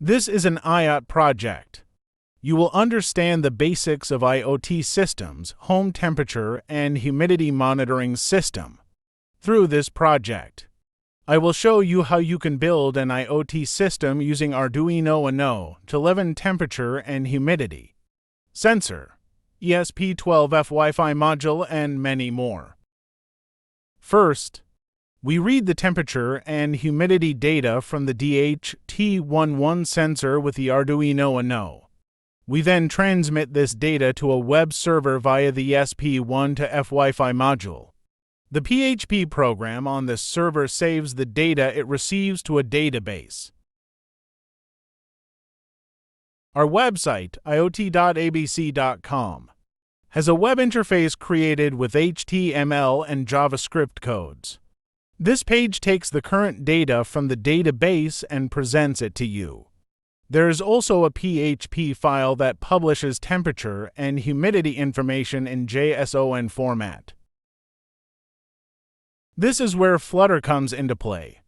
This is an IoT project. You will understand the basics of IoT systems, home temperature, and humidity monitoring system through this project. I will show you how you can build an IoT system using Arduino Uno to learn temperature and humidity, sensor, ESP 12f Wi-Fi module, and many more. First, we read the temperature and humidity data from the DHT11 sensor with the Arduino Uno. We then transmit this data to a web server via the ESP 12f Wi-Fi module. The PHP program on this server saves the data it receives to a database. Our website, iot.abc.com, has a web interface created with HTML and JavaScript codes. This page takes the current data from the database and presents it to you. There is also a PHP file that publishes temperature and humidity information in JSON format. This is where Flutter comes into play.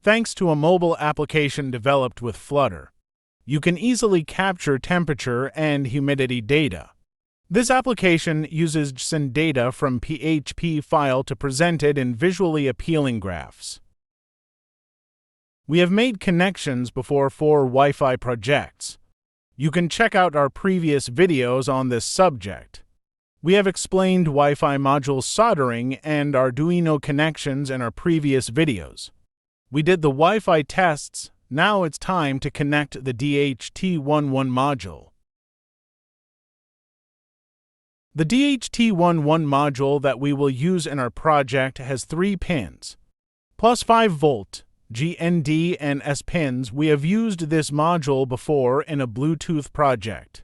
Thanks to a mobile application developed with Flutter, you can easily capture temperature and humidity data. This application uses JSON data from PHP file to present it in visually appealing graphs. We have made connections before for Wi-Fi projects. You can check out our previous videos on this subject. We have explained Wi-Fi module soldering and Arduino connections in our previous videos. We did the Wi-Fi tests, now it's time to connect the DHT11 module. The DHT11 module that we will use in our project has 3 pins, plus 5 volt, GND and S pins. We have used this module before in a Bluetooth project.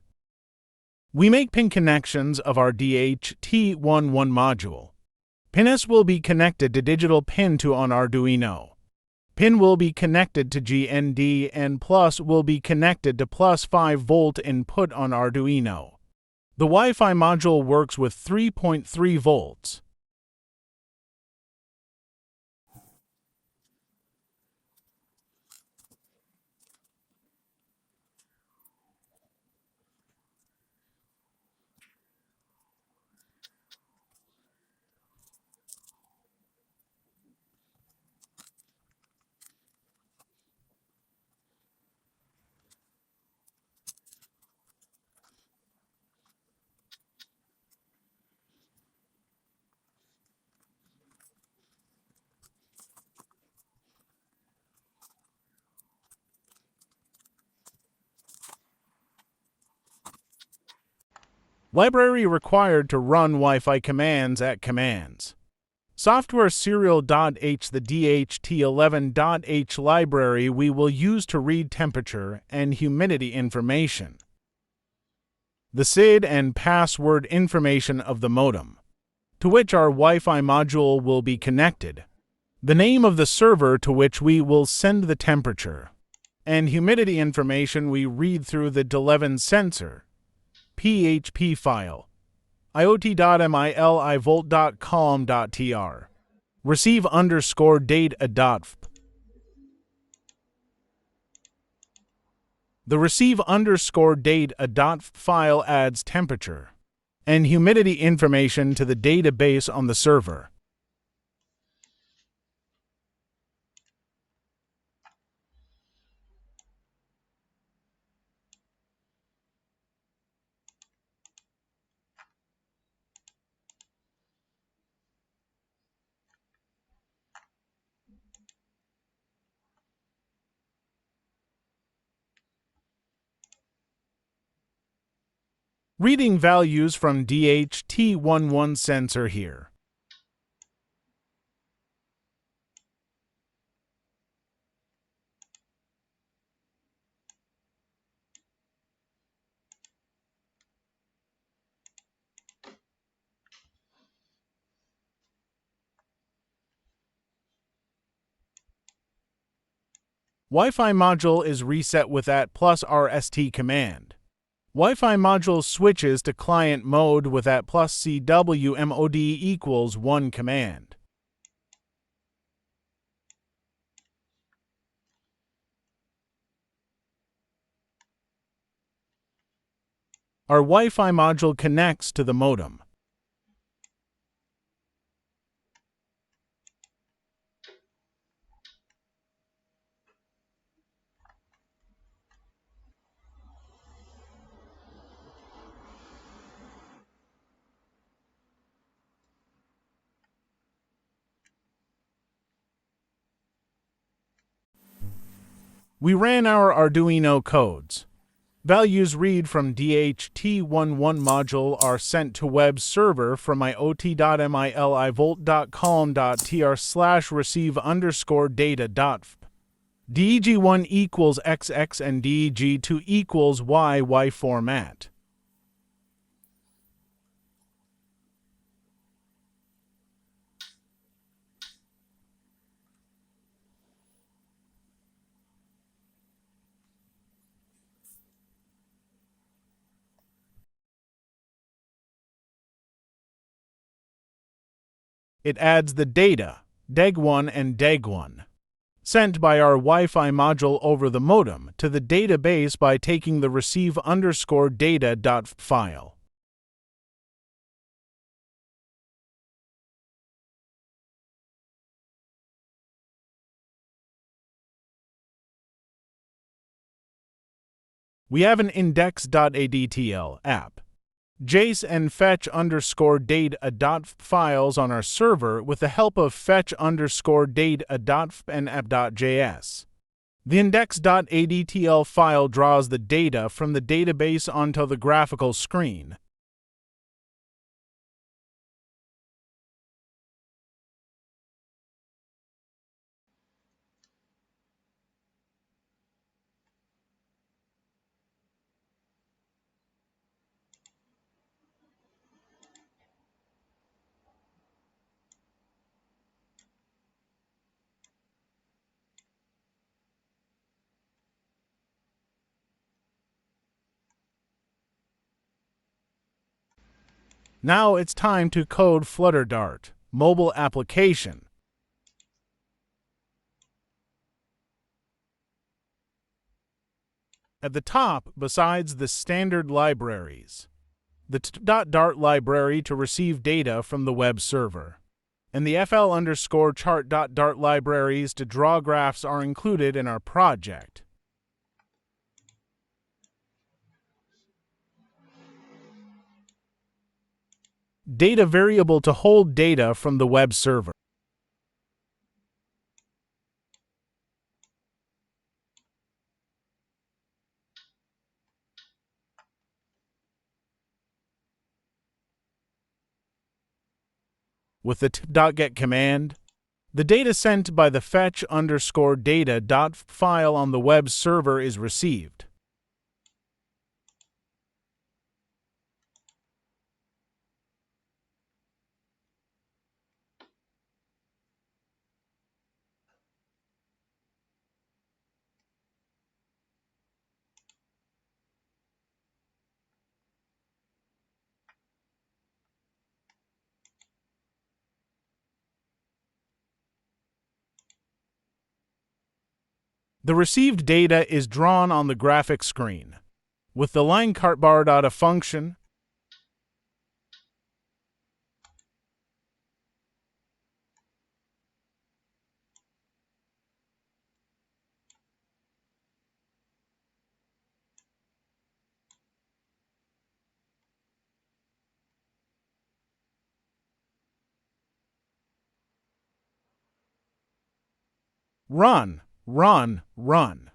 We make pin connections of our DHT11 module. Pin S will be connected to digital pin 2 on Arduino. Pin will be connected to GND and plus will be connected to plus 5 volt input on Arduino. The Wi-Fi module works with 3.3 volts. Library required to run Wi-Fi commands at commands. Software serial.h. The DHT11.h library we will use to read temperature and humidity information. The SID and password information of the modem, to which our Wi-Fi module will be connected. The name of the server to which we will send the temperature and humidity information we read through the D11 sensor. PHP file, iot.milivolt.com.tr. Receive_date.f. The receive_date.f file adds temperature and humidity information to the database on the server. Reading values from DHT11 sensor here. Wi-Fi module is reset with at plus RST command. Wi-Fi module switches to client mode with at plus CWMOD equals 1 command. Our Wi-Fi module connects to the modem. We ran our Arduino codes. Values read from DHT11 module are sent to web server from iot.milivolt.column.tr/receive_data.f. DEG1 equals XX and DEG2 equals YY format. It adds the data, DEG1 and DEG1, sent by our Wi-Fi module over the modem to the database by taking the receive_data.f file. We have an index.adtl app, JS and fetch_data.f files on our server with the help of fetch_data.f and app.js. The index.adtl file draws the data from the database onto the graphical screen. Now it's time to code Flutter-Dart, mobile application. At the top, besides the standard libraries, the t.dart library to receive data from the web server, and the fl_chart.dart libraries to draw graphs are included in our project. Data variable to hold data from the web server. With the t.get command, the data sent by the fetch_data.f file on the web server is received. The received data is drawn on the graphic screen. With the line cartbar function, run, run, run.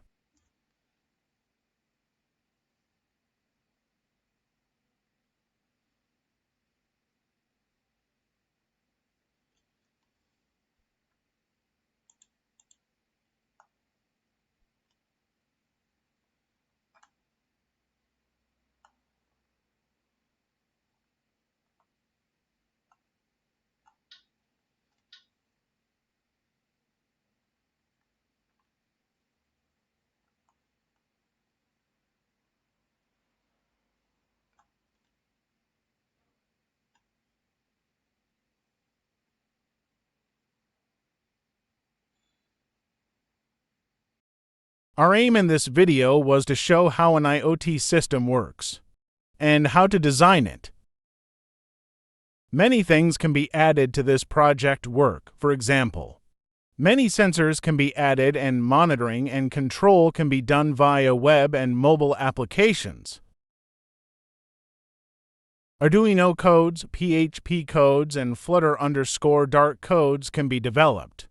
Our aim in this video was to show how an IoT system works. and how to design it. Many things can be added to this project work. For example, many sensors can be added and monitoring and control can be done via web and mobile applications. Arduino codes, PHP codes, and Flutter-Dart codes can be developed.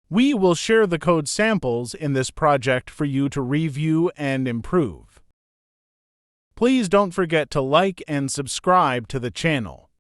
We will share the code samples in this project for you to review and improve. Please don't forget to like and subscribe to the channel.